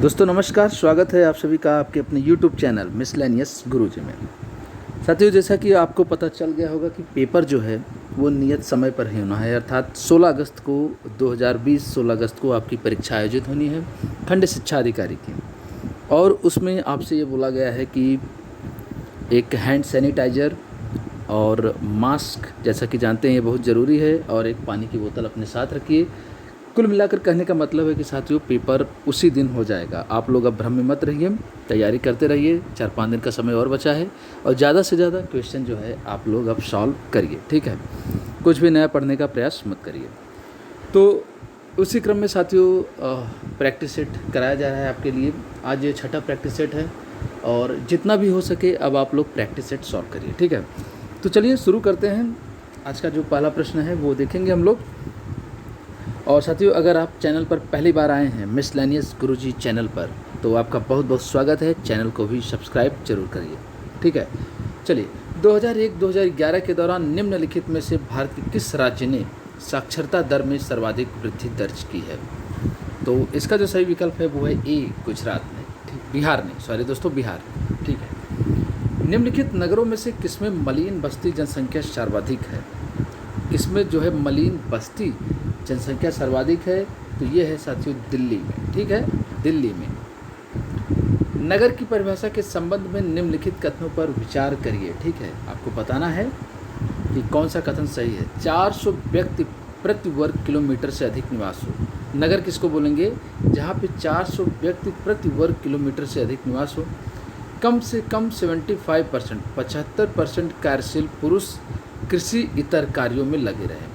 दोस्तों नमस्कार, स्वागत है आप सभी का आपके अपने YouTube चैनल मिसलेनियस गुरुजी में। साथियों, जैसा कि आपको पता चल गया होगा कि पेपर जो है वो नियत समय पर ही होना है, अर्थात 16 अगस्त को 2020 16 अगस्त को आपकी परीक्षा आयोजित होनी है खंड शिक्षा अधिकारी की। और उसमें आपसे ये बोला गया है कि एक हैंड सैनिटाइज़र और मास्क, जैसा कि जानते हैं ये बहुत ज़रूरी है, और एक पानी की बोतल अपने साथ रखिए। कुल मिलाकर कहने का मतलब है कि साथियों पेपर उसी दिन हो जाएगा। आप लोग अब भ्रम में मत रहिए, तैयारी करते रहिए। 4-5 दिन का समय और बचा है और ज़्यादा से ज़्यादा क्वेश्चन जो है आप लोग अब सॉल्व करिए, ठीक है। कुछ भी नया पढ़ने का प्रयास मत करिए। तो उसी क्रम में साथियों प्रैक्टिस सेट कराया जा रहा है आपके लिए। आज ये 6ठा प्रैक्टिस सेट है और जितना भी हो सके अब आप लोग प्रैक्टिस सेट सॉल्व करिए, ठीक है। तो चलिए शुरू करते हैं। आज का जो पहला प्रश्न है वो देखेंगे हम लोग। और साथियों, अगर आप चैनल पर पहली बार आए हैं मिसलेनियस गुरुजी चैनल पर, तो आपका बहुत बहुत स्वागत है। चैनल को भी सब्सक्राइब जरूर करिए, ठीक है। चलिए, 2001-2011 के दौरान निम्नलिखित में से भारत के किस राज्य ने साक्षरता दर में सर्वाधिक वृद्धि दर्ज की है? तो इसका जो सही विकल्प है वो है ए, गुजरात ने, ठीक, बिहार ने, सॉरी दोस्तों, बिहार, ठीक है। निम्नलिखित नगरों में से किसमें मलिन बस्ती जनसंख्या सर्वाधिक है? किसमें जो है मलिन बस्ती जनसंख्या सर्वाधिक है? तो ये है साथियों दिल्ली में, ठीक है, दिल्ली में। नगर की परिभाषा के संबंध में निम्नलिखित कथनों पर विचार करिए, ठीक है। आपको बताना है कि कौन सा कथन सही है। 400 व्यक्ति प्रति वर्ग किलोमीटर से अधिक निवास हो। नगर किसको बोलेंगे? जहाँ पे 400 व्यक्ति प्रति वर्ग किलोमीटर से अधिक निवास हो। कम से कम 75% 75% कार्यशील पुरुष कृषि इतर कार्यों में लगे रहे।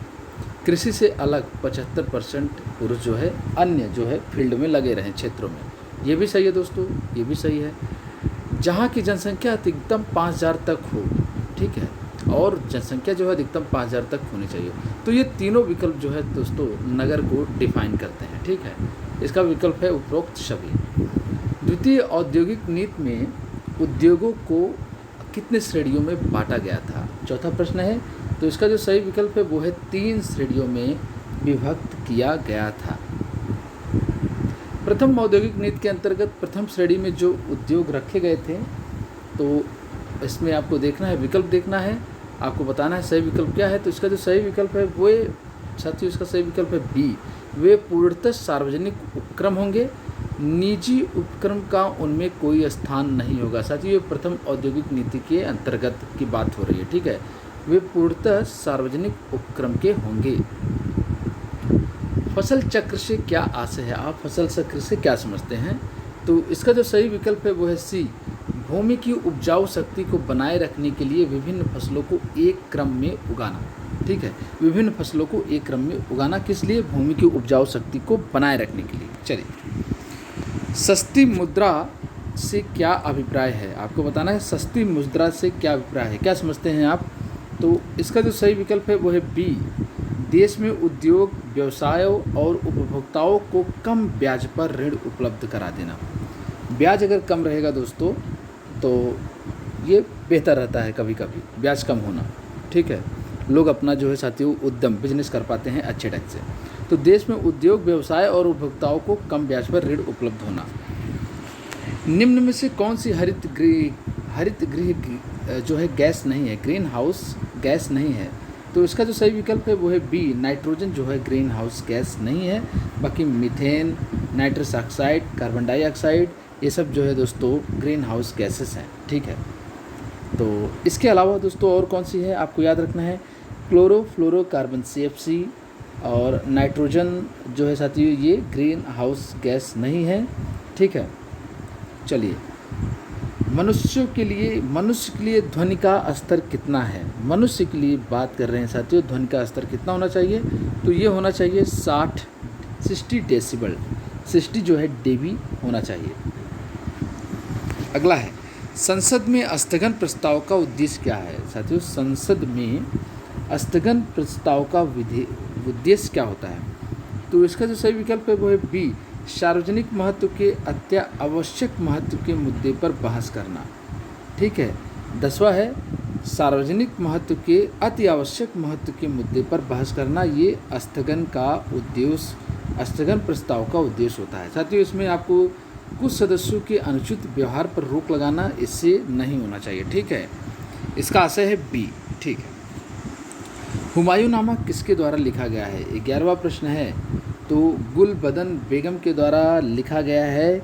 कृषि से अलग 75% पुरुष जो है अन्य जो है फील्ड में लगे रहें, क्षेत्रों में। ये भी सही है दोस्तों, ये भी सही है। जहाँ की जनसंख्या अधिकतम 5000 तक हो, ठीक है, और जनसंख्या जो है अधिकतम 5000 तक होनी चाहिए। तो ये तीनों विकल्प जो है दोस्तों नगर को डिफाइन करते हैं, ठीक है। इसका विकल्प है उपरोक्त सभी। द्वितीय औद्योगिक नीति में उद्योगों को कितने श्रेणियों में बांटा गया था? चौथा प्रश्न है। तो इसका जो सही विकल्प है वो है 3 श्रेणियों में विभक्त किया गया था। प्रथम औद्योगिक नीति के अंतर्गत प्रथम श्रेणी में जो उद्योग रखे गए थे, तो इसमें आपको देखना है, विकल्प देखना है, आपको बताना है सही विकल्प क्या है। तो इसका जो सही विकल्प है वो साथियों, इसका सही विकल्प है बी, वे पूर्णतः सार्वजनिक उपक्रम होंगे, निजी उपक्रम का उनमें कोई स्थान नहीं होगा। साथियों, ये प्रथम औद्योगिक नीति के अंतर्गत की बात हो रही है, ठीक है। वे पूर्णतः सार्वजनिक उपक्रम के होंगे। फसल चक्र से क्या आशय है? आप फसल चक्र से क्या समझते हैं? तो इसका जो सही विकल्प है वो है सी, भूमि की उपजाऊ शक्ति को बनाए रखने के लिए विभिन्न फसलों को एक क्रम में उगाना, ठीक है। विभिन्न फसलों को एक क्रम में उगाना किस लिए? भूमि की उपजाऊ शक्ति को बनाए रखने के लिए। चलिए, सस्ती मुद्रा से क्या अभिप्राय है? आपको बताना है सस्ती मुद्रा से क्या अभिप्राय है, क्या समझते हैं आप? तो इसका जो सही विकल्प है वो है बी, देश में उद्योग व्यवसायों और उपभोक्ताओं को कम ब्याज पर ऋण उपलब्ध करा देना। ब्याज अगर कम रहेगा दोस्तों तो ये बेहतर रहता है, कभी कभी ब्याज कम होना, ठीक है। लोग अपना जो है साथियों उद्यम बिजनेस कर पाते हैं अच्छे ढंग से। तो देश में उद्योग व्यवसाय और उपभोक्ताओं को कम ब्याज पर ऋण उपलब्ध होना। निम्न में से कौन सी हरित गृह जो है गैस नहीं है, ग्रीन हाउस गैस नहीं है? तो इसका जो सही विकल्प है वो है बी, नाइट्रोजन जो है ग्रीन हाउस गैस नहीं है। बाकी methane, nitrous oxide, carbon dioxide, ये सब जो है दोस्तों ग्रीन हाउस गैसेस हैं, ठीक है। तो इसके अलावा दोस्तों और कौन सी है आपको याद रखना है, क्लोरोफ्लोरोकार्बन CFC और नाइट्रोजन जो है साथियों ये ग्रीन हाउस गैस नहीं है, ठीक है। चलिए, मनुष्य के लिए ध्वनि का स्तर कितना है? मनुष्य के लिए बात कर रहे हैं साथियों, ध्वनि का स्तर कितना होना चाहिए? तो ये होना चाहिए 60 डेसिबल, 60 जो है डेबी होना चाहिए। अगला है, संसद में स्थगन प्रस्ताव का उद्देश्य क्या है? साथियों, संसद में स्थगन प्रस्ताव का उद्देश्य क्या होता है? तो इसका जो सही विकल्प है वो है बी, सार्वजनिक महत्व के अत्यावश्यक महत्व के मुद्दे पर बहस करना, ठीक है। 10वां है, सार्वजनिक महत्व के अति आवश्यक महत्व के मुद्दे पर बहस करना, ये स्थगन प्रस्ताव का उद्देश्य होता है। साथियों, इसमें आपको कुछ सदस्यों के अनुचित व्यवहार पर रोक लगाना इससे नहीं होना चाहिए। ठीक है, इसका आशय है बी। ठीक है, हुमायूं नामा किसके द्वारा लिखा गया है? 11वां प्रश्न है। तो गुलबदन बेगम के द्वारा लिखा गया है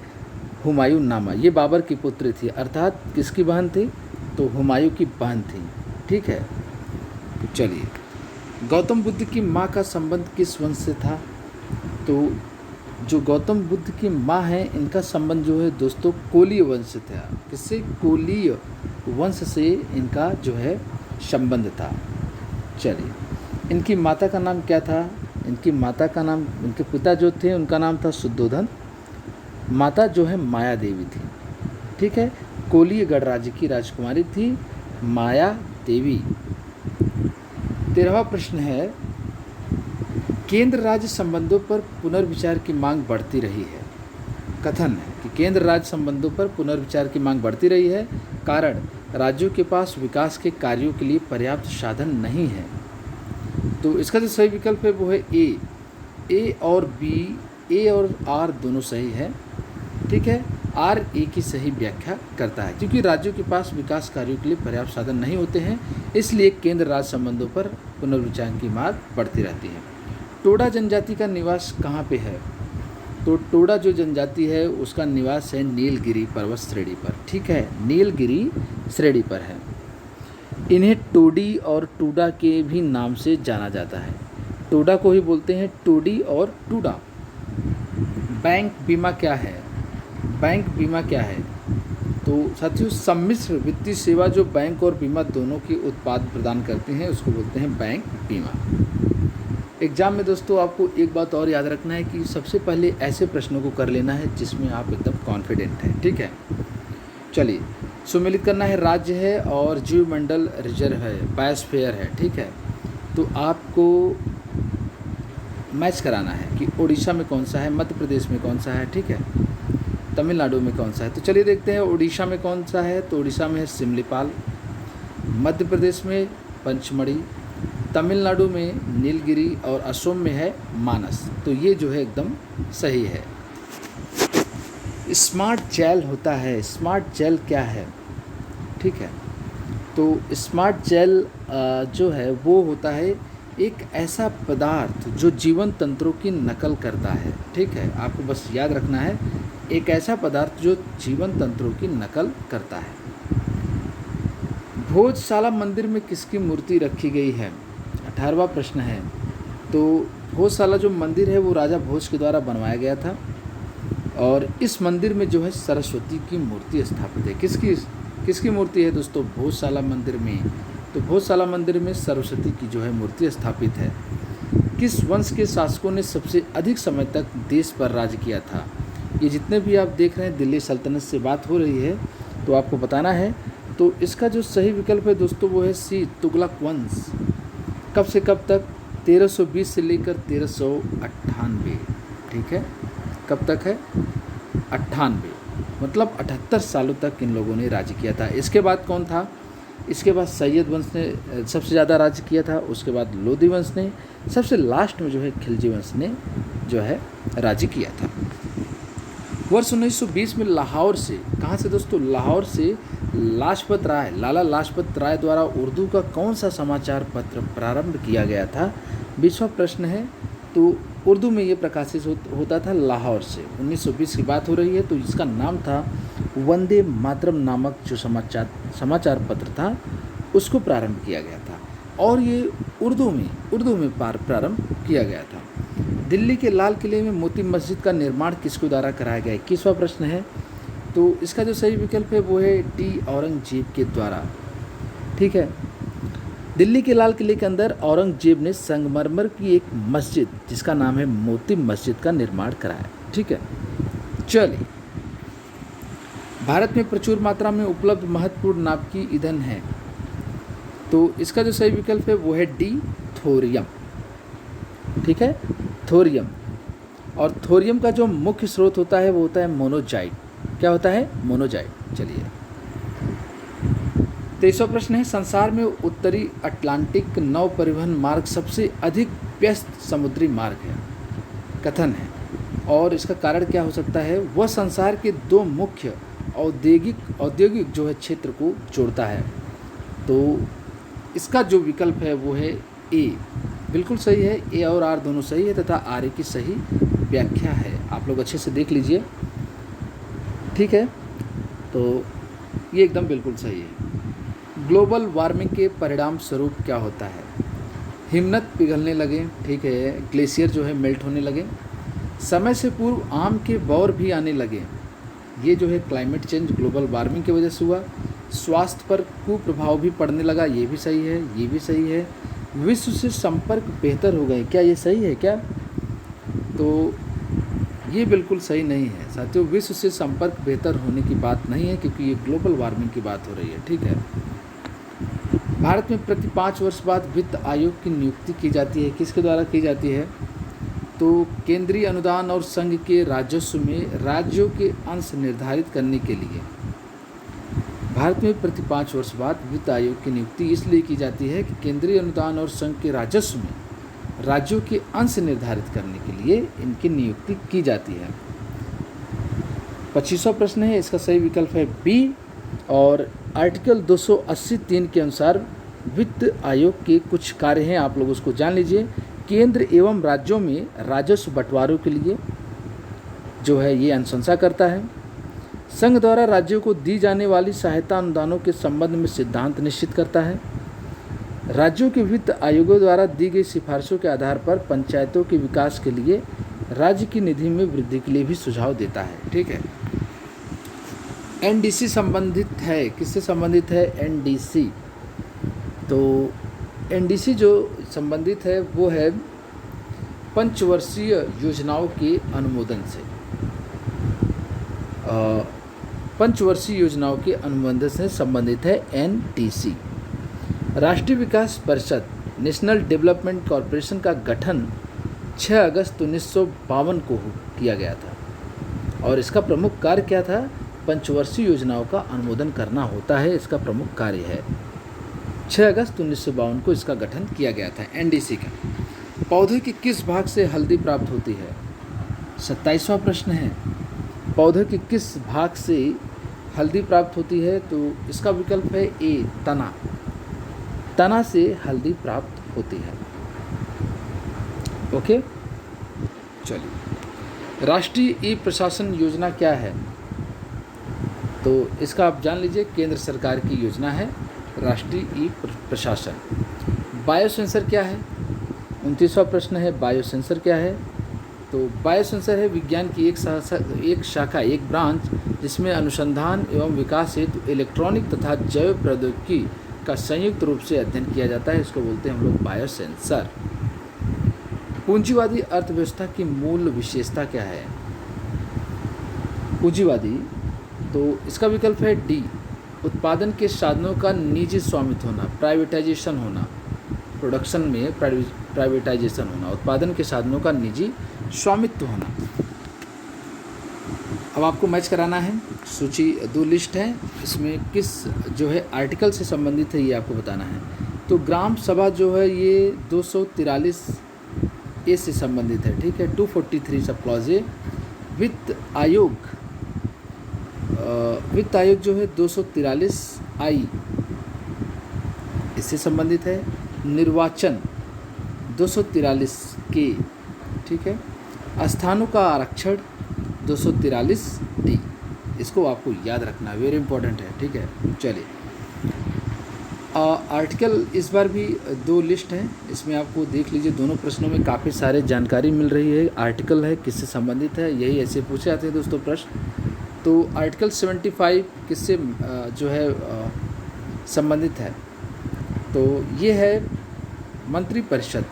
हुमायूं नामा। ये बाबर की पुत्री थी, अर्थात किसकी बहन थी? तो हुमायूं की बहन थी। ठीक है, चलिए, गौतम बुद्ध की माँ का संबंध किस वंश से था? तो जो गौतम बुद्ध की माँ है इनका संबंध जो है दोस्तों कोलीय वंश से था। किससे? कोलीय वंश से इनका जो है संबंध था। चलिए, इनकी माता का नाम क्या था? इनकी माता का नाम, इनके पिता जो थे उनका नाम था शुद्धोधन, माता जो है माया देवी थी। ठीक है, कोलीय गणराज्य की राजकुमारी थी माया देवी। 13वां प्रश्न है, केंद्र राज्य संबंधों पर पुनर्विचार की मांग बढ़ती रही है। कथन है कि केंद्र राज्य संबंधों पर पुनर्विचार की मांग बढ़ती रही है, कारण राज्यों के पास विकास के कार्यों के लिए पर्याप्त साधन नहीं है। तो इसका जो सही विकल्प है वो है ए और बी, ए और आर दोनों सही है। ठीक है, आर ए की सही व्याख्या करता है, क्योंकि राज्यों के पास विकास कार्यों के लिए पर्याप्त साधन नहीं होते हैं, इसलिए केंद्र राज्य संबंधों पर पुनर्विचार की मांग बढ़ती रहती है। टोडा जनजाति का निवास कहाँ पे है? तो टोडा जो जनजाति है उसका निवास है नीलगिरी पर्वत श्रेणी पर। ठीक है, नीलगिरी श्रेणी पर है। इन्हें टोडी और टूडा के भी नाम से जाना जाता है। टोडा को ही बोलते हैं टोडी और टूडा। बैंक बीमा क्या है? बैंक बीमा क्या है? तो साथियों, सम्मिश्र वित्तीय सेवा जो बैंक और बीमा दोनों के उत्पाद प्रदान करते हैं उसको बोलते हैं बैंक बीमा। एग्जाम में दोस्तों आपको एक बात और याद रखना है कि सबसे पहले ऐसे प्रश्नों को कर लेना है जिसमें आप एकदम कॉन्फिडेंट हैं। ठीक है, चलिए, सुमेलित करना है, राज्य है और जीवमंडल रिजर्व है, बायोस्फीयर है। ठीक है, तो आपको मैच कराना है कि उड़ीसा में कौन सा है, मध्य प्रदेश में कौन सा है, ठीक है, तमिलनाडु में कौन सा है। तो चलिए देखते हैं उड़ीसा में कौन सा है। तो उड़ीसा में है सिमलीपाल, मध्य प्रदेश में पंचमढ़ी, तमिलनाडु में नीलगिरी और असम में है मानस। तो ये जो है एकदम सही है। स्मार्ट जेल होता है, स्मार्ट जेल क्या है? ठीक है, तो स्मार्ट जेल जो है वो होता है एक ऐसा पदार्थ जो जीवन तंत्रों की नकल करता है। ठीक है, आपको बस याद रखना है, एक ऐसा पदार्थ जो जीवन तंत्रों की नकल करता है। भोजशाला मंदिर में किसकी मूर्ति रखी गई है? 18वां प्रश्न है। तो भोजशाला जो मंदिर है वो राजा भोज के द्वारा बनवाया गया था और इस मंदिर में जो है सरस्वती की मूर्ति स्थापित है। किसकी मूर्ति है दोस्तों भोजशाला मंदिर में? तो भोजशाला मंदिर में सरस्वती की जो है मूर्ति स्थापित है। किस वंश के शासकों ने सबसे अधिक समय तक देश पर राज किया था? ये जितने भी आप देख रहे हैं दिल्ली सल्तनत से बात हो रही है तो आपको बताना है। तो इसका जो सही विकल्प है दोस्तों वो है सी, तुगलक वंश। कब से कब तक? 1320 से लेकर 1398। ठीक है, कब तक है? 98, मतलब 78 सालों तक इन लोगों ने राज्य किया था। इसके बाद कौन था? इसके बाद सैयद वंश ने सबसे ज़्यादा राज्य किया था, उसके बाद लोधी वंश ने, सबसे लास्ट में जो है खिलजी वंश ने जो है राज्य किया था। वर्ष 1920 में लाहौर से, कहाँ से दोस्तों? लाहौर से लाजपत राय, लाला लाजपत राय द्वारा उर्दू का कौन सा समाचार पत्र प्रारंभ किया गया था? 20वां प्रश्न है। तो उर्दू में ये प्रकाशित होता था लाहौर से। 1920 की बात हो रही है तो इसका नाम था वंदे मातरम नामक जो समाचार पत्र था उसको प्रारंभ किया गया था और ये उर्दू में प्रारंभ किया गया था। दिल्ली के लाल किले में मोती मस्जिद का निर्माण किसके द्वारा कराया गया? 21वां प्रश्न है। तो इसका जो सही विकल्प है वो है डी, औरंगजेब के द्वारा। ठीक है, दिल्ली के लाल किले के अंदर औरंगजेब ने संगमरमर की एक मस्जिद जिसका नाम है मोती मस्जिद का निर्माण कराया। ठीक है, चलिए, भारत में प्रचुर मात्रा में उपलब्ध महत्वपूर्ण नाभिकीय ईंधन है। तो इसका जो सही विकल्प है वो है डी, थोरियम। ठीक है, थोरियम। और थोरियम का जो मुख्य स्रोत होता है वो होता है मोनोजाइट। क्या होता है? मोनोजाइट। चलिए, 23वां प्रश्न है। संसार में उत्तरी अटलांटिक नौ परिवहन मार्ग सबसे अधिक व्यस्त समुद्री मार्ग है। कथन है और इसका कारण क्या हो सकता है? वह संसार के दो मुख्य औद्योगिक जो है क्षेत्र को जोड़ता है। तो इसका जो विकल्प है वो है ए, बिल्कुल सही है। ए और आर दोनों सही है तथा आर ए की सही व्याख्या है। आप लोग अच्छे से देख लीजिए, ठीक है। तो ये एकदम बिल्कुल सही है। ग्लोबल वार्मिंग के परिणाम स्वरूप क्या होता है? हिमनद पिघलने लगे, ठीक है, ग्लेशियर जो है मेल्ट होने लगे, समय से पूर्व आम के बौर भी आने लगे। ये जो है क्लाइमेट चेंज ग्लोबल वार्मिंग की वजह से हुआ। स्वास्थ्य पर कुप्रभाव भी पड़ने लगा, ये भी सही है, ये भी सही है। विश्व से संपर्क बेहतर हो गए, क्या ये सही है क्या? तो ये बिल्कुल सही नहीं है साथियों। विश्व से संपर्क बेहतर होने की बात नहीं है, क्योंकि ये ग्लोबल वार्मिंग की बात हो रही है, ठीक है। भारत में प्रति 5 वर्ष बाद वित्त आयोग की नियुक्ति की जाती है। किसके द्वारा की जाती है? तो केंद्रीय अनुदान और संघ के राजस्व में राज्यों के अंश निर्धारित करने के लिए भारत में प्रति 5 वर्ष बाद वित्त आयोग की नियुक्ति इसलिए की जाती है कि केंद्रीय अनुदान और संघ के राजस्व में राज्यों के अंश निर्धारित करने के लिए इनकी नियुक्ति की जाती है। 25वां प्रश्न है, इसका सही विकल्प है बी। और आर्टिकल 280(3) के अनुसार वित्त आयोग के कुछ कार्य हैं, आप लोग उसको जान लीजिए। केंद्र एवं राज्यों में राजस्व बंटवारों के लिए जो है ये अनुशंसा करता है। संघ द्वारा राज्यों को दी जाने वाली सहायता अनुदानों के संबंध में सिद्धांत निश्चित करता है। राज्यों के वित्त आयोगों द्वारा दी गई सिफारिशों के आधार पर पंचायतों के विकास के लिए राज्य की निधि में वृद्धि के लिए भी सुझाव देता है, ठीक है। एनडीसी संबंधित है, किससे संबंधित है? एनडीसी। तो एनडीसी जो संबंधित है वो है पंचवर्षीय योजनाओं के अनुमोदन से। पंचवर्षीय योजनाओं के अनुमोदन से संबंधित है एनडीसी। राष्ट्रीय विकास परिषद नेशनल डेवलपमेंट कॉरपोरेशन का गठन 6 अगस्त 1952 को किया गया था और इसका प्रमुख कार्य क्या था? पंचवर्षीय योजनाओं का अनुमोदन करना होता है, इसका प्रमुख कार्य है। 6 अगस्त 1952 को इसका गठन किया गया था एनडीसी का। पौधे के किस भाग से हल्दी प्राप्त होती है? 27वां प्रश्न है, पौधे के किस भाग से हल्दी प्राप्त होती है? तो इसका विकल्प है ए, तना। तना से हल्दी प्राप्त होती है। ओके, चलिए। राष्ट्रीय ई प्रशासन योजना क्या है? तो इसका आप जान लीजिए, केंद्र सरकार की योजना है राष्ट्रीय ई प्रशासन। बायोसेंसर क्या है? 29वां प्रश्न है, बायोसेंसर क्या है? तो बायोसेंसर है विज्ञान की एक शाखा, एक ब्रांच, जिसमें अनुसंधान एवं विकास हेतु इलेक्ट्रॉनिक तथा जैव प्रौद्योगिकी का संयुक्त रूप से अध्ययन किया जाता है। इसको बोलते हैं हम लोग बायोसेंसर। पूंजीवादी अर्थव्यवस्था की मूल विशेषता क्या है? पूंजीवादी, तो इसका विकल्प है डी, उत्पादन के साधनों का निजी स्वामित्व होना, प्राइवेटाइजेशन होना। प्रोडक्शन में प्राइवेटाइजेशन होना, उत्पादन के साधनों का निजी स्वामित्व होना। अब आपको मैच कराना है, सूची 2 लिस्ट है, इसमें किस जो है आर्टिकल से संबंधित है ये आपको बताना है। तो ग्राम सभा जो है ये 243 ए से संबंधित है, ठीक है। 243 सब क्लॉज ए। वित्त आयोग जो है 243 आई इससे संबंधित है। निर्वाचन 243 के, ठीक है। स्थानों का आरक्षण 243 डी, इसको आपको याद रखना, वेरी इंपॉर्टेंट है, ठीक है। चलिए, आर्टिकल इस बार भी 2 लिस्ट हैं, इसमें आपको देख लीजिए, दोनों प्रश्नों में काफ़ी सारे जानकारी मिल रही है। आर्टिकल है किससे संबंधित है, यही ऐसे पूछे जाते हैं दोस्तों प्रश्न। तो आर्टिकल 75 किससे जो है संबंधित है? तो ये है मंत्रिपरिषद,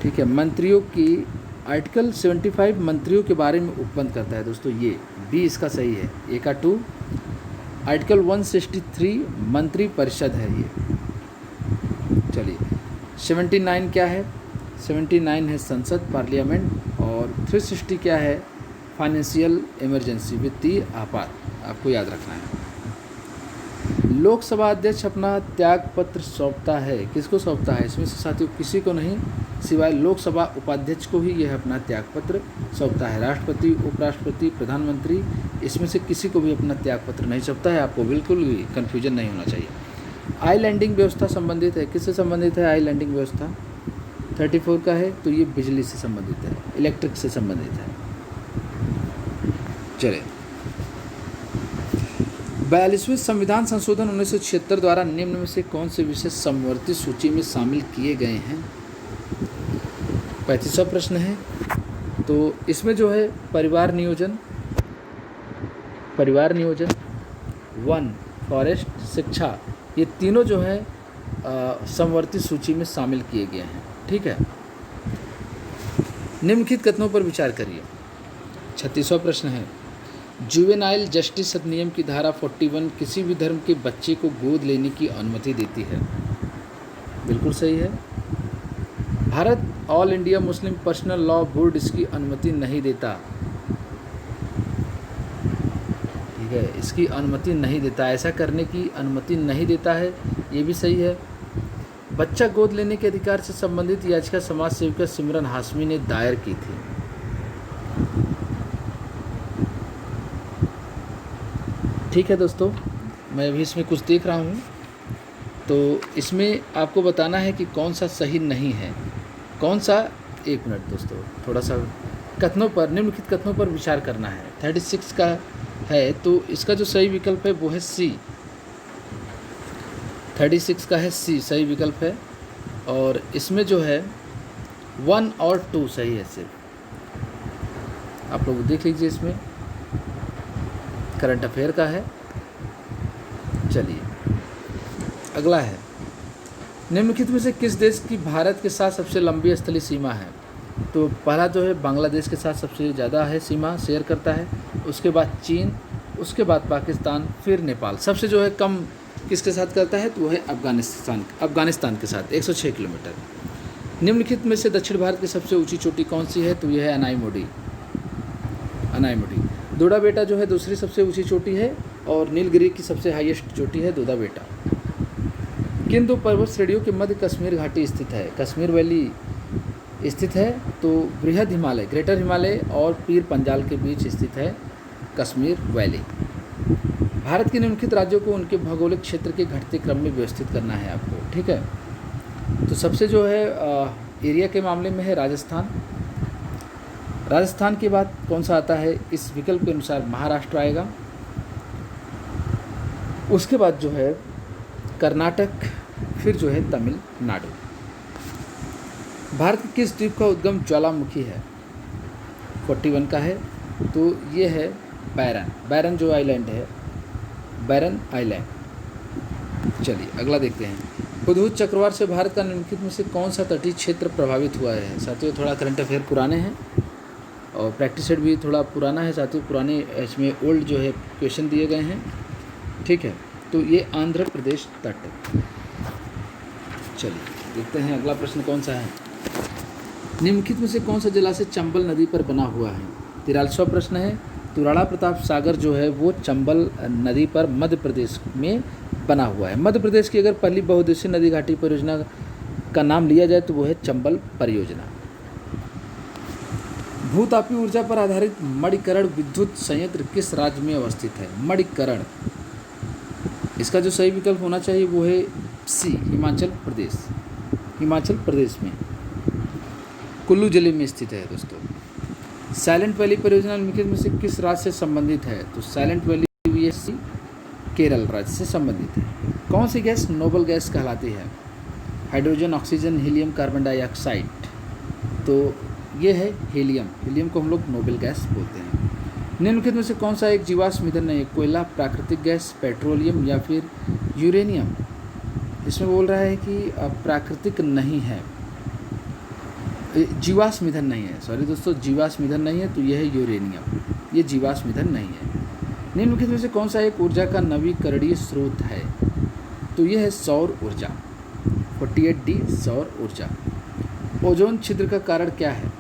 ठीक है। मंत्रियों की आर्टिकल 75 मंत्रियों के बारे में उपबंध करता है दोस्तों, ये बी इसका सही है, ए का 2। आर्टिकल 163 मंत्रिपरिषद है ये। चलिए, 79 क्या है? 79 है संसद, पार्लियामेंट। और 360 क्या है? फाइनेंशियल इमरजेंसी, वित्तीय आपात, आपको याद रखना है। लोकसभा अध्यक्ष अपना त्याग पत्र सौंपता है, किसको सौंपता है? इसमें से साथियों किसी को नहीं, सिवाय लोकसभा उपाध्यक्ष को ही यह अपना त्यागपत्र सौंपता है। राष्ट्रपति, उपराष्ट्रपति, प्रधानमंत्री, इसमें से किसी को भी अपना त्यागपत्र नहीं सौंपता है। आपको बिल्कुल भी कन्फ्यूजन नहीं होना चाहिए। आईलैंडिंग व्यवस्था संबंधित है, किससे संबंधित है आईलैंडिंग व्यवस्था? 34 का है, तो ये बिजली से संबंधित है, इलेक्ट्रिक से संबंधित है। चलिए, 42वें संविधान संशोधन 1976 द्वारा निम्न में से कौन से विषय समवर्ती सूची में शामिल किए गए हैं? 35वां प्रश्न है। तो इसमें जो है परिवार नियोजन, वन, फॉरेस्ट, शिक्षा, ये तीनों जो है समवर्ती सूची में शामिल किए गए हैं। ठीक है, निम्नलिखित कथनों पर विचार करिए। 36वां प्रश्न है, जुवेनाइल जस्टिस अधिनियम की धारा 41 किसी भी धर्म के बच्चे को गोद लेने की अनुमति देती है। बिल्कुल सही है। Bharat all India Muslim personal law board इसकी अनुमति नहीं देता। ठीक है, इसकी अनुमति नहीं देता, ऐसा करने की अनुमति नहीं देता है, ये भी सही है। बच्चा गोद लेने के अधिकार से संबंधित याचिका समाज सेविका सिमरन हाशमी ने दायर की थी। ठीक है दोस्तों, मैं अभी इसमें कुछ देख रहा हूँ, तो इसमें आपको बताना है कि कौन सा सही नहीं है, कौन सा। एक मिनट दोस्तों, थोड़ा सा कथनों पर, निम्नलिखित कथनों पर विचार करना है। 36 का है, तो इसका जो सही विकल्प है वो है सी। 36 का है सी, सही विकल्प है। और इसमें जो है 1 और 2 सही है सिर्फ। आप लोग देख लीजिए, इसमें करंट अफेयर का है। चलिए, अगला है, निम्नलिखित में से किस देश की भारत के साथ सबसे लंबी स्थलीय सीमा है? तो पहला जो है बांग्लादेश के साथ सबसे ज़्यादा है, सीमा शेयर करता है। उसके बाद चीन, उसके बाद पाकिस्तान, फिर नेपाल। सबसे जो है कम किसके साथ करता है? तो वो है अफगानिस्तान के साथ 106 किलोमीटर। निम्नलिखित में से दक्षिण भारत की सबसे ऊंची चोटी कौन सी है? तो यह है अनाईमोडी। दोदा बेटा जो है दूसरी सबसे ऊंची चोटी है, और नीलगिरी की सबसे हाईएस्ट चोटी है दोदा बेटा। किन दो पर्वत श्रेणियों के मध्य कश्मीर घाटी स्थित है? कश्मीर वैली स्थित है। तो बृहद हिमालय, ग्रेटर हिमालय और पीर पंजाल के बीच स्थित है कश्मीर वैली। भारत के निम्नलिखित राज्यों को उनके भौगोलिक क्षेत्र के घटते क्रम में व्यवस्थित करना है आपको। ठीक है, तो सबसे जो है एरिया के मामले में है राजस्थान। राजस्थान के बाद कौन सा आता है? इस विकल्प के अनुसार महाराष्ट्र आएगा। उसके बाद जो है कर्नाटक, फिर जो है तमिलनाडु। भारत के किस द्वीप का उद्गम ज्वालामुखी है? 41 का है, तो ये है बैरन जो आइलैंड है, बैरन आइलैंड। चलिए अगला देखते हैं। हुदहुद चक्रवात से भारत का निम्नलिखित में से कौन सा तटीय क्षेत्र प्रभावित हुआ है? साथियों, थोड़ा करंट अफेयर पुराने हैं और प्रैक्टिस सेट भी थोड़ा पुराना है साथियों, पुराने इसमें ओल्ड जो है क्वेश्चन दिए गए हैं। ठीक है, तो ये आंध्र प्रदेश तट। चलिए देखते हैं अगला प्रश्न कौन सा है। निम्नलिखित में से कौन सा जलाशय चंबल नदी पर बना हुआ है? 43वां प्रश्न है। तो राणा प्रताप सागर जो है वो चंबल नदी पर मध्य प्रदेश में बना हुआ है। मध्य प्रदेश की अगर पहली बहुउद्देशीय नदी घाटी परियोजना का नाम लिया जाए तो वो है चंबल परियोजना। भूतापीय ऊर्जा पर आधारित मणिकरण विद्युत संयंत्र किस राज्य में अवस्थित है? मणिकरण, इसका जो सही विकल्प होना चाहिए वो है सी, हिमाचल प्रदेश। हिमाचल प्रदेश में कुल्लू जिले में स्थित है दोस्तों। साइलेंट वैली परियोजना निम्नलिखित में से किस राज्य से संबंधित है? तो साइलेंट वैली वीएससी केरल राज्य से संबंधित है। कौन सी गैस नोबल गैस कहलाती है? Hydrogen, oxygen, helium, carbon dioxide. तो ये है हीलियम। हीलियम को हम लोग नोबल गैस बोलते हैं। निम्नलिखित में से कौन सा एक जीवाश्म ईंधन नहीं है? कोयला, प्राकृतिक गैस, पेट्रोलियम या फिर यूरेनियम। इसमें बोल रहा है कि प्राकृतिक नहीं है, जीवाश्म ईंधन नहीं है। सॉरी दोस्तों, जीवाश्म ईंधन नहीं है, तो यह है यूरेनियम, ये जीवाश्म ईंधन नहीं है। निम्नलिखित में से कौन सा एक ऊर्जा का नवीकरणीय स्रोत है? तो यह है सौर ऊर्जा। 48D सौर ऊर्जा। ओजोन छिद्र का कारण क्या है?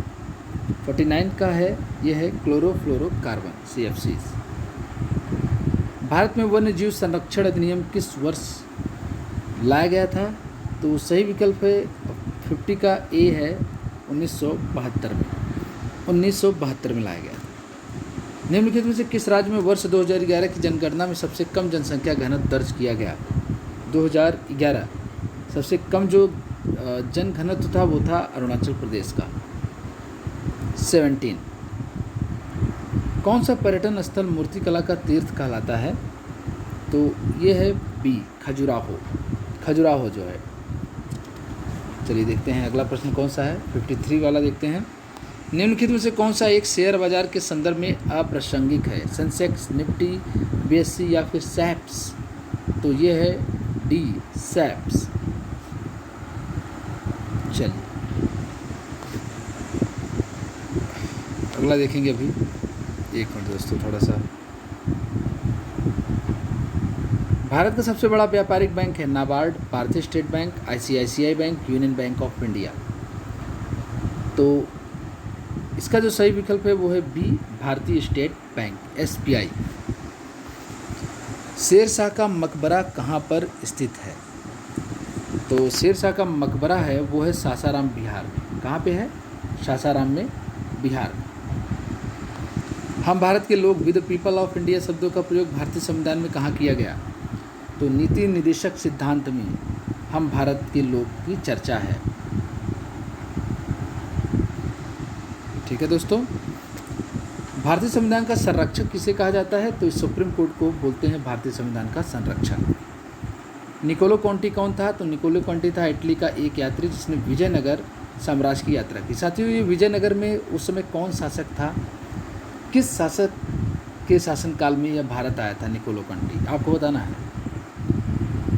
49 का है, यह है क्लोरोफ्लोरोकार्बन CFCs। भारत में वन्य जीव संरक्षण अधिनियम किस वर्ष लाया गया था? तो सही विकल्प है 50 का ए है 1972 में 1972 में लाया गया था। निम्नलिखित में से किस राज्य में वर्ष 2011 की जनगणना में सबसे कम जनसंख्या घनत्व दर्ज किया गया? 2011 सबसे कम जो जन घनत्व था वो था अरुणाचल प्रदेश का 17। कौन सा पर्यटन स्थल मूर्तिकला का तीर्थ कहलाता है? तो ये है बी, खजुराहो जो है। चलिए देखते हैं अगला प्रश्न कौन सा है, 53 वाला देखते हैं। निम्नलिखित में से कौन सा एक शेयर बाजार के संदर्भ में अप्रासंगिक है? सेंसेक्स, निफ्टी, बीएससी या फिर सैप्स? तो ये है डी, सैप्स। चलिए अगला देखेंगे अभी। एक मिनट दोस्तों, थोड़ा सा। भारत का सबसे बड़ा व्यापारिक बैंक है नाबार्ड, भारतीय state bank, ICICI bank, union bank of India. तो इसका जो सही विकल्प है वो है बी, भारतीय स्टेट बैंक, एसबीआई। शेरशाह का मकबरा कहाँ पर स्थित है? तो शेरशाह का मकबरा है वो है सासाराम, बिहार में। कहाँ पे है? सासाराम में, बिहार में। हम भारत के लोग, विद पीपल ऑफ इंडिया शब्दों का प्रयोग भारतीय संविधान में कहाँ किया गया? तो नीति निदेशक सिद्धांत में हम भारत के लोग की चर्चा है। ठीक है दोस्तों। भारतीय संविधान का संरक्षक किसे कहा जाता है? तो इस सुप्रीम कोर्ट को बोलते हैं भारतीय संविधान का संरक्षक। निकोलो कॉन्टी कौन था? तो निकोलो कॉन्टी था इटली का एक यात्री जिसने विजयनगर साम्राज्य की यात्रा की। साथियों, ये विजयनगर में उस समय कौन शासक था? किस शासक के शासनकाल में यह भारत आया था निकोलो कॉन्टी? आपको बताना है।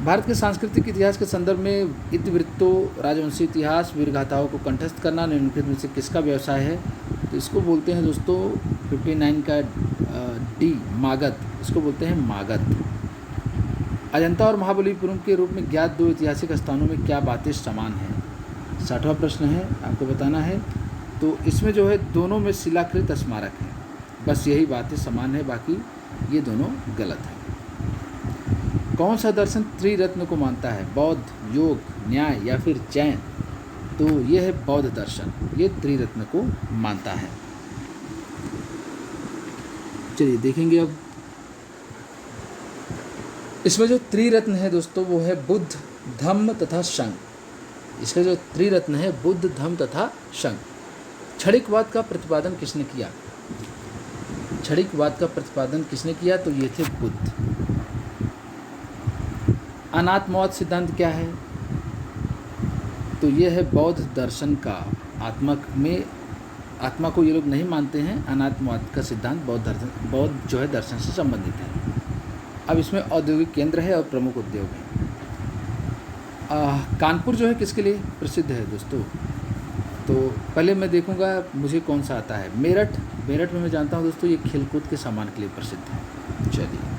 भारत के सांस्कृतिक इतिहास के संदर्भ में इतिवृत्तों, राजवंशी इतिहास, वीरगाथाओं को कंठस्थ करना निम्नलिखित में से किसका व्यवसाय है? तो इसको बोलते हैं दोस्तों 59 का डी, मागध। इसको बोलते हैं मागध। अजंता और महाबलीपुरम के रूप में ज्ञात दो ऐतिहासिक स्थानों में क्या बातें समान हैं? 60वां प्रश्न है, आपको बताना है। तो इसमें जो है दोनों में शिलाकृत स्मारक है, बस यही बातें समान है, बाकी ये दोनों गलत है। कौन सा दर्शन त्रिरत्न को मानता है? बौद्ध, योग, न्याय या फिर जैन? तो ये है बौद्ध दर्शन, ये त्रिरत्न को मानता है। चलिए देखेंगे अब। इसमें जो त्रिरत्न है दोस्तों वो है बुद्ध, धम्म तथा संघ। इसका जो त्रिरत्न है बुद्ध, धम्म तथा संघ। क्षणिकवाद का प्रतिपादन किसने किया? क्षणिकवाद का प्रतिपादन किसने किया? तो ये थे बुद्ध। अनात्मवाद सिद्धांत क्या है? तो ये है बौद्ध दर्शन का। आत्मा को ये लोग नहीं मानते हैं। अनात्मवाद का सिद्धांत बौद्ध जो है दर्शन से संबंधित है। अब इसमें औद्योगिक केंद्र है और प्रमुख उद्योग है। कानपुर जो है किसके लिए प्रसिद्ध है दोस्तों? तो पहले मैं देखूंगा मुझे कौन सा आता है। मेरठ में मैं जानता हूँ दोस्तों ये खेलकूद के सामान के लिए प्रसिद्ध है। चलिए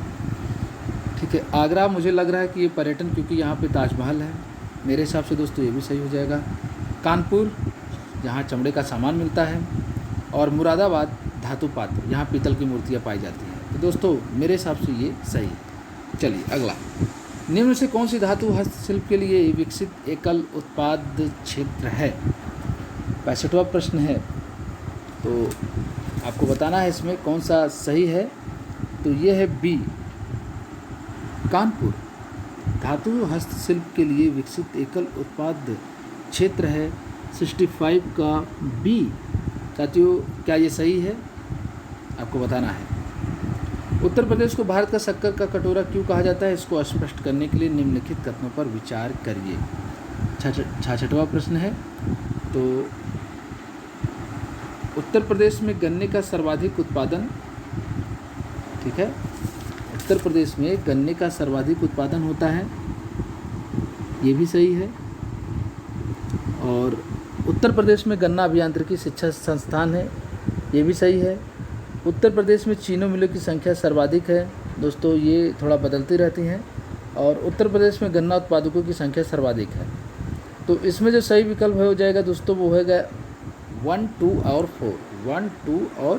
ठीक है। आगरा मुझे लग रहा है कि ये पर्यटन, क्योंकि यहाँ पे ताजमहल है, मेरे हिसाब से दोस्तों ये भी सही हो जाएगा। कानपुर यहाँ चमड़े का सामान मिलता है, और मुरादाबाद धातु पात्र, यहाँ पीतल की मूर्तियाँ पाई जाती हैं। तो दोस्तों मेरे हिसाब से ये सही है। चलिए अगला। निम्न से कौन सी धातु हस्तशिल्प के लिए विकसित एकल उत्पाद क्षेत्र है? 65वां प्रश्न है। तो आपको बताना है इसमें कौन सा सही है। तो ये है बी, कानपुर धातु हस्तशिल्प के लिए विकसित एकल उत्पाद क्षेत्र है 65 का बी। साथियों क्या ये सही है? आपको बताना है। उत्तर प्रदेश को भारत का शक्कर का कटोरा क्यों कहा जाता है? इसको स्पष्ट करने के लिए निम्नलिखित कथनों पर विचार करिए। 66वां प्रश्न है। तो उत्तर प्रदेश में गन्ने का सर्वाधिक उत्पादन, ठीक है, उत्तर प्रदेश में गन्ने का सर्वाधिक उत्पादन होता है, ये भी सही है। और उत्तर प्रदेश में गन्ना अभियांत्रिकी शिक्षा संस्थान है, ये भी सही है। उत्तर प्रदेश में चीनी मिलों की संख्या सर्वाधिक है। दोस्तों ये थोड़ा बदलती रहती हैं। और उत्तर प्रदेश में गन्ना उत्पादकों की संख्या सर्वाधिक है। तो इसमें जो सही विकल्प हो जाएगा दोस्तों वो होगा 1, 2 और 4। 1, 2 और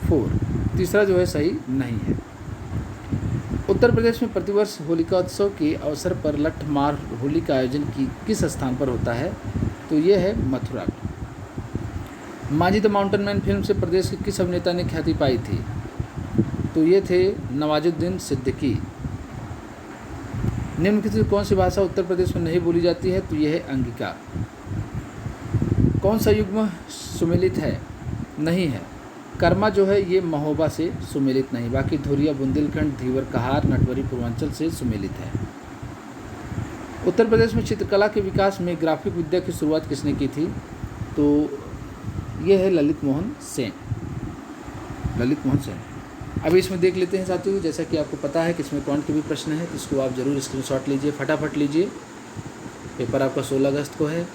4। तीसरा जो है सही नहीं है। उत्तर प्रदेश में प्रतिवर्ष होलिकोत्सव के अवसर पर लठमार होली का आयोजन किस स्थान पर होता है? तो ये है मथुरा में। माझी द माउंटेन मैन फिल्म से प्रदेश के किस अभिनेता ने ख्याति पाई थी? तो ये थे नवाजुद्दीन सिद्दीकी। निम्नलिखित में कौन सी भाषा उत्तर प्रदेश में नहीं बोली जाती है? तो यह है अंगिका। कौन सा युग्म सुमेलित है? नहीं है। कर्मा जो है ये महोबा से सुमेलित नहीं, बाकी धुरिया, बुंदेलखंड, धीवर, कहार, नटवरी पूर्वांचल से सुमेलित है। उत्तर प्रदेश में चित्रकला के विकास में ग्राफिक विद्या की शुरुआत किसने की थी? तो ये है ललित मोहन सेन। ललित मोहन सेन। अभी इसमें देख लेते हैं साथियों, जैसा कि आपको पता है कि इसमें क्वांट के भी प्रश्न है, तो इसको आप ज़रूर स्क्रीनशॉट लीजिए, फटाफट लीजिए। पेपर आपका 16 अगस्त को है।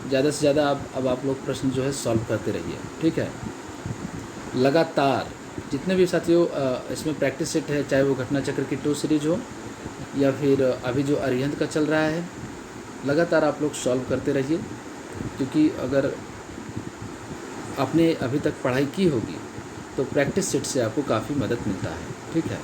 ज़्यादा से ज़्यादा अब आप लोग प्रश्न जो है सॉल्व करते रहिए, ठीक है। लगातार जितने भी साथियों इसमें प्रैक्टिस सेट है, चाहे वो घटना चक्र की 2 सीरीज हो या फिर अभी जो अरिहंत का चल रहा है, लगातार आप लोग सॉल्व करते रहिए, क्योंकि अगर आपने अभी तक पढ़ाई की होगी तो प्रैक्टिस सेट से आपको काफ़ी मदद मिलता है, ठीक है।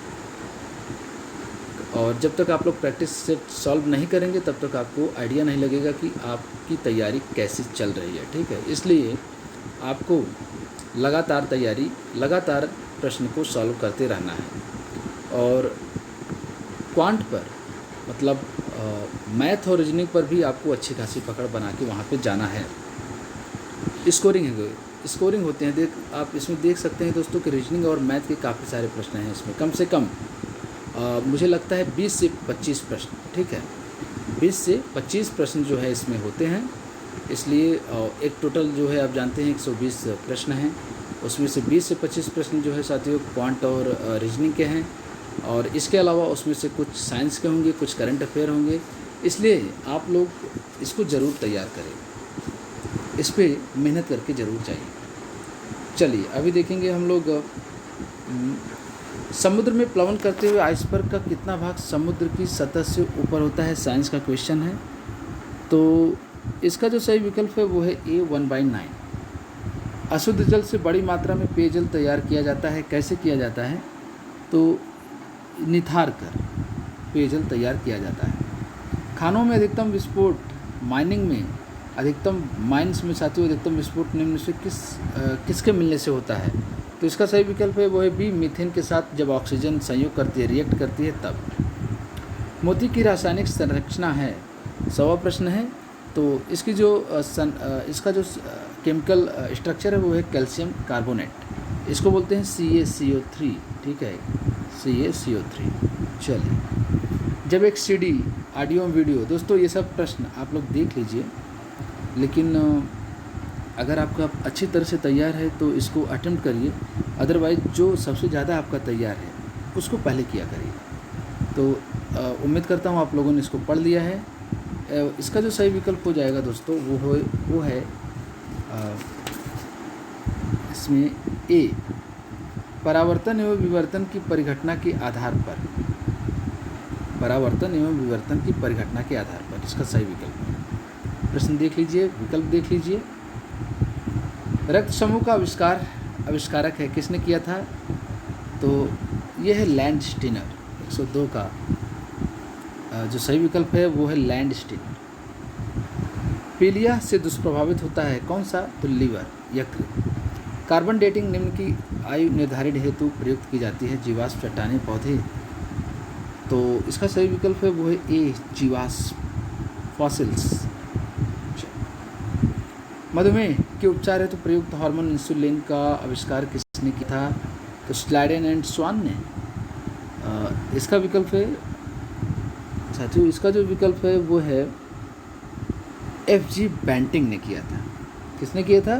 और जब तक आप लोग प्रैक्टिस सेट सॉल्व नहीं करेंगे तब तक आपको आइडिया नहीं लगेगा कि आपकी तैयारी कैसी चल रही है, ठीक है। इसलिए आपको लगातार तैयारी, लगातार प्रश्न को सॉल्व करते रहना है। और क्वांट पर मतलब मैथ और रीजनिंग पर भी आपको अच्छी खासी पकड़ बना के वहाँ पे जाना है। स्कोरिंग होते हैं, आप इसमें देख सकते हैं दोस्तों कि रीजनिंग और मैथ के काफ़ी सारे प्रश्न हैं इसमें, कम से कम मुझे लगता है 20 से 25 प्रश्न, ठीक है। 20 से 25 प्रश्न जो है इसमें होते हैं। इसलिए एक टोटल जो है आप जानते हैं 120 प्रश्न हैं, उसमें से 20 से 25 प्रश्न जो है साथियों क्वांट और रीजनिंग के हैं, और इसके अलावा उसमें से कुछ साइंस के होंगे, कुछ करंट अफेयर होंगे। इसलिए आप लोग इसको ज़रूर तैयार करें, इस पर मेहनत करके ज़रूर जाइए। चलिए अभी देखेंगे हम लोग समुद्र में प्लवन करते हुए आइसबर्ग का कितना भाग समुद्र की सतह से ऊपर होता है? साइंस का क्वेश्चन है। तो इसका जो सही विकल्प है वो है A 1/9। अशुद्ध जल से बड़ी मात्रा में पेयजल तैयार किया जाता है, कैसे किया जाता है? तो निथार कर पेयजल तैयार किया जाता है। खानों में अधिकतम विस्फोट, माइनिंग में अधिकतम, माइंस में साथियों अधिकतम विस्फोट निम्न से किसके मिलने से होता है? तो इसका सही विकल्प है वो है B मीथेन के साथ जब ऑक्सीजन संयोग करती है, रिएक्ट करती है तब। मोती की रासायनिक संरचना है, 100वां प्रश्न है। तो इसकी जो इसका जो केमिकल स्ट्रक्चर है वो है कैल्शियम कार्बोनेट, इसको बोलते हैं CaCO3, ठीक है, CaCO3। चलिए जब एक CD, ऑडियो वीडियो, दोस्तों ये सब प्रश्न आप लोग देख लीजिए, लेकिन अगर आपका अच्छी तरह से तैयार है तो इसको अटेम्प्ट करिए, अदरवाइज़ जो सबसे ज़्यादा आपका तैयार है उसको पहले किया करिए। तो उम्मीद करता हूँ आप लोगों ने इसको पढ़ लिया है। इसका जो सही विकल्प हो जाएगा दोस्तों वो है इसमें A परावर्तन एवं विवर्तन की परिघटना के आधार पर। परावर्तन एवं विवर्तन की परिघटना के आधार पर इसका सही विकल्प है। प्रश्न देख लीजिए, विकल्प देख लीजिए। रक्त समूह का आविष्कारक है, किसने किया था? तो यह है लैंडस्टीनर। 102 का जो सही विकल्प है वो है लैंडस्टीनर। पीलिया से दुष्प्रभावित होता है कौन सा? तो लीवर, यकृत। कार्बन डेटिंग निम्न की आयु निर्धारित हेतु प्रयुक्त की जाती है, जीवाश्म, चट्टानें, पौधे। तो इसका सही विकल्प है वो है A जीवाश्म, फॉसिल्स। मधुमेह के उपचार हेतु प्रयुक्त हार्मोन इंसुलिन का आविष्कार किसने किया था? तो स्लाइडेन एंड स्वान ने। इसका विकल्प है साथियों, इसका जो विकल्प है वो है F.G. बैंटिंग ने किया था। किसने किया था?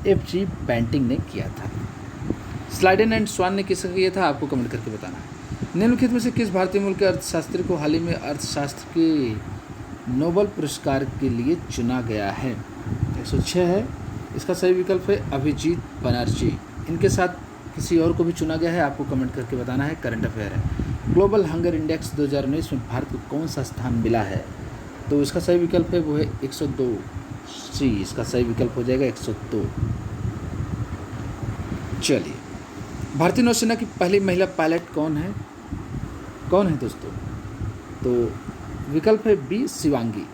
F.G. बैंटिंग ने किया था। स्लाइडेन एंड स्वान ने किसका किया था? आपको कमेंट करके बताना है। निम्नलिखित में से किस भारतीय मूल के अर्थशास्त्री को हाल ही में अर्थशास्त्र के नोबेल पुरस्कार के लिए चुना गया है? 106 है। इसका सही विकल्प है अभिजीत बनर्जी। इनके साथ किसी और को भी चुना गया है, आपको कमेंट करके बताना है। करंट अफेयर है। ग्लोबल हंगर इंडेक्स 2019 में भारत को कौन सा स्थान मिला है? तो इसका सही विकल्प है वो है 102 C। इसका सही विकल्प हो जाएगा 102। चलिए, भारतीय नौसेना की पहली महिला पायलट कौन है? कौन है दोस्तों? तो विकल्प है B शिवांगी।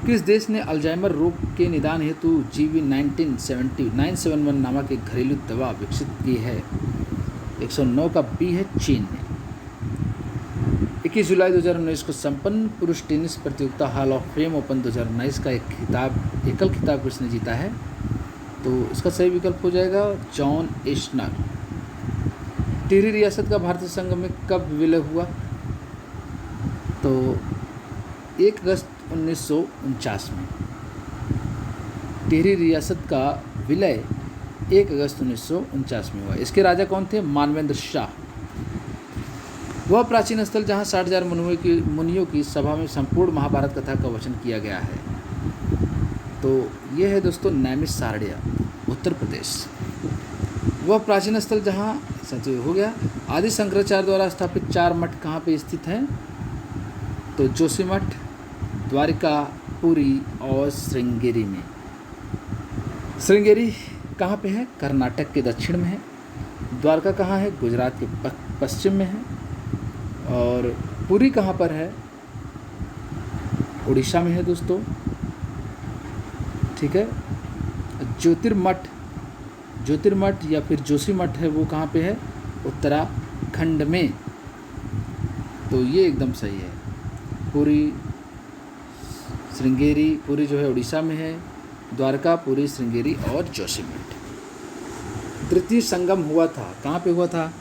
किस देश ने अल्जाइमर रोग के निदान हेतु GV 971 नामक एक घरेलू दवा विकसित की है? 109 का बी है चीन ने। 21 जुलाई 2019 को संपन्न पुरुष टेनिस प्रतियोगिता हॉल ऑफ फेम ओपन 2019 का एकल खिताब किसने जीता है? तो इसका सही विकल्प हो जाएगा जॉन इस्नर। टिहरी रियासत का भारतीय संघ में कब विलय हुआ? तो 1 अगस्त 1949 में। टिहरी रियासत का विलय 1 अगस्त 1949 में हुआ। इसके राजा कौन थे? मानवेंद्र शाह। वह प्राचीन स्थल जहाँ 60,000 मुनियों की सभा में संपूर्ण महाभारत कथा का वचन किया गया है, तो ये है दोस्तों नैमिषारण्य, उत्तर प्रदेश। वह प्राचीन स्थल जहाँ सच हो गया आदि शंकराचार्य द्वारा स्थापित 4 मठ कहाँ पे स्थित हैं? तो जोशीमठ, द्वारिका, पुरी और श्रृंगेरी में। श्रृंगेरी कहाँ पे है? कर्नाटक के दक्षिण में है। द्वारका कहाँ है? गुजरात के पश्चिम में है। और पुरी कहाँ पर है? उड़ीसा में है दोस्तों। ठीक है। ज्योतिर्मठ या फिर जोशीमठ है, वो कहाँ पे है? उत्तराखंड में। तो ये एकदम सही है। पुरी, श्रृंगेरी, पुरी जो है उड़ीसा में है, द्वारका, पुरी, श्रृंगेरी और जोशीमठ। तृतीय संगम हुआ था, कहाँ पे हुआ था?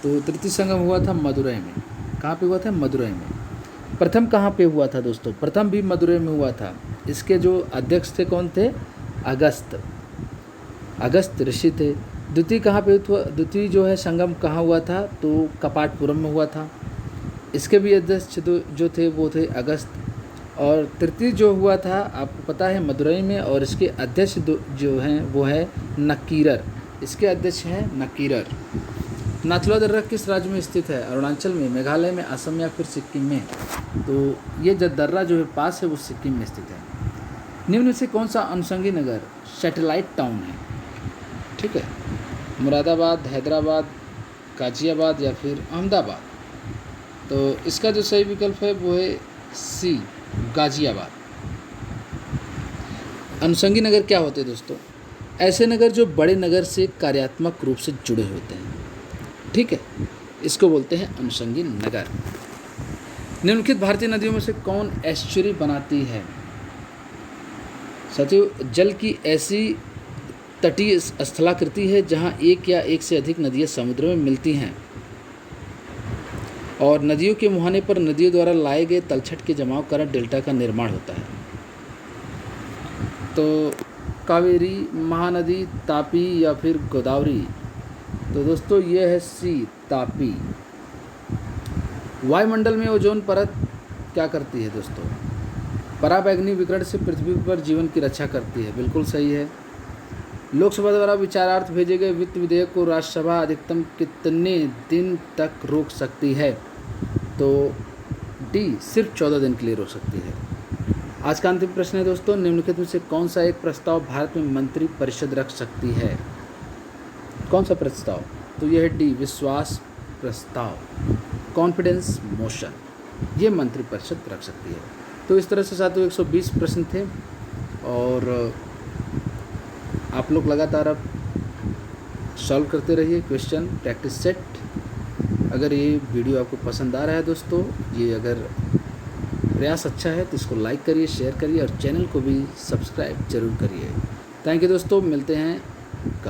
तो तृतीय संगम हुआ था मदुरई में। कहाँ पे हुआ था? मदुरई में। प्रथम कहाँ पे हुआ था दोस्तों? प्रथम भी मदुरई में हुआ था। इसके जो अध्यक्ष थे कौन थे? अगस्त ऋषि थे। द्वितीय कहाँ पे हुआ? द्वितीय जो है संगम कहाँ हुआ था? तो कपाटपुरम में हुआ था। इसके भी अध्यक्ष जो थे वो थे अगस्त। और तृतीय जो हुआ था आपको पता है मदुरई में, और इसके अध्यक्ष जो हैं वो है नकीरर। इसके अध्यक्ष हैं नकीरर। नाथुला दर्रा किस राज्य में स्थित है? अरुणाचल में, मेघालय में, असम या फिर सिक्किम में? तो ये दर्रा जो है पास है वो सिक्किम में स्थित है। निम्न में से कौन सा अनुषंगी नगर सैटेलाइट टाउन है? ठीक है। मुरादाबाद, हैदराबाद, गाजियाबाद या फिर अहमदाबाद? तो इसका जो सही विकल्प है वो है सी, गाजियाबाद। अनुषंगी नगर क्या होते हैं दोस्तों? ऐसे नगर जो बड़े नगर से कार्यात्मक रूप से जुड़े होते हैं। ठीक है, इसको बोलते हैं अनुषंगी नगर। निम्नलिखित भारतीय नदियों में से कौन एस्चुरी बनाती है? साथियों, जल की ऐसी तटीय स्थलाकृति है जहां एक या एक से अधिक नदियां समुद्र में मिलती हैं और नदियों के मुहाने पर नदियों द्वारा लाए गए तलछट के जमाव कारण डेल्टा का निर्माण होता है। तो कावेरी, महानदी, तापी या फिर गोदावरी? तो दोस्तों ये है सी, तापी। वायुमंडल में ओजोन परत क्या करती है दोस्तों? पराबैंगनी विकिरण से पृथ्वी पर जीवन की रक्षा करती है। बिल्कुल सही है। लोकसभा द्वारा विचारार्थ भेजे गए वित्त विधेयक को राज्यसभा अधिकतम कितने दिन तक रोक सकती है? तो डी, सिर्फ 14 दिन के लिए रोक सकती है। आज का अंतिम प्रश्न है दोस्तों, निम्नलिखित में से कौन सा एक प्रस्ताव भारत में मंत्री परिषद रख सकती है? कौन सा प्रस्ताव? तो यह है डी, विश्वास प्रस्ताव, कॉन्फिडेंस मोशन। ये मंत्री परिषद रख सकती है। तो इस तरह से साथियों 120 प्रश्न थे और आप लोग लगातार अब सॉल्व करते रहिए क्वेश्चन प्रैक्टिस सेट। अगर ये वीडियो आपको पसंद आ रहा है दोस्तों, ये अगर प्रयास अच्छा है तो इसको लाइक करिए, शेयर करिए और चैनल को भी सब्सक्राइब जरूर करिए। थैंक यू दोस्तों, मिलते हैं